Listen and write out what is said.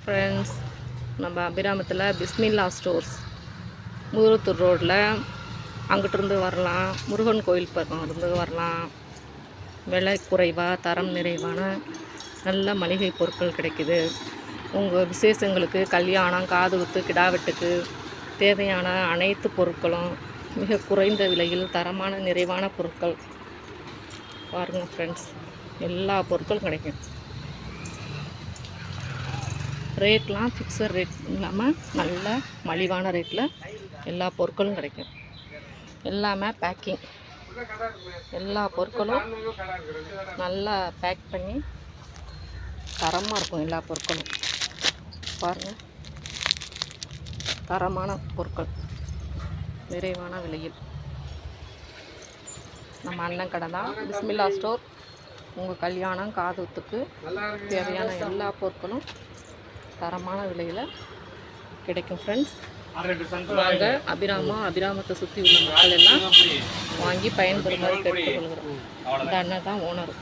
Friends, நம்ம அபிராமத்தில் பிஸ்மில்லா stores Mudukulathur ரோட்டில் அங்கிட்டிருந்து வரலாம். முருகன் கோயில் பக்கம் இருந்து வரலாம். விலை குறைவாக தரம் நிறைவான நல்ல மளிகை பொருட்கள் கிடைக்குது. உங்கள் விசேஷங்களுக்கு, கல்யாணம், காது குத்து, கிடாவெட்டுக்கு தேவையான அனைத்து பொருட்களும் மிக குறைந்த விலையில் தரமான நிறைவான பொருட்கள் பாருங்கள் ஃப்ரெண்ட்ஸ். எல்லா பொருட்களும் கிடைக்கும். ரேட்லாம் ஃபிக்ஸட் ரேட் இல்லாமல் நல்ல மலிவான ரேட்டில் எல்லா பொருட்களும் கிடைக்கும். எல்லாமே பேக்கிங், எல்லா பொருட்களும் நல்லா பேக் பண்ணி தரமாக இருக்கும். எல்லா பொருட்களும் பாருங்கள், தரமான பொருட்கள் நிறைவான விலையில். நம்ம அண்ணன் கடை தான் பிஸ்மில்லா ஸ்டோர். உங்கள் கல்யாணம், காதுத்துக்கு தேவையான எல்லா பொருட்களும் தரமான விலையில் கிடைக்கும் ஃப்ரெண்ட்ஸ். வாங்க, அபிராமத்தை சுற்றி உள்ள மக்கள் எல்லாம் வாங்கி பயன்பெறுமாறு கேட்டுக்கொள்கிறோம். இந்த அண்ணன் தான் ஓனர்.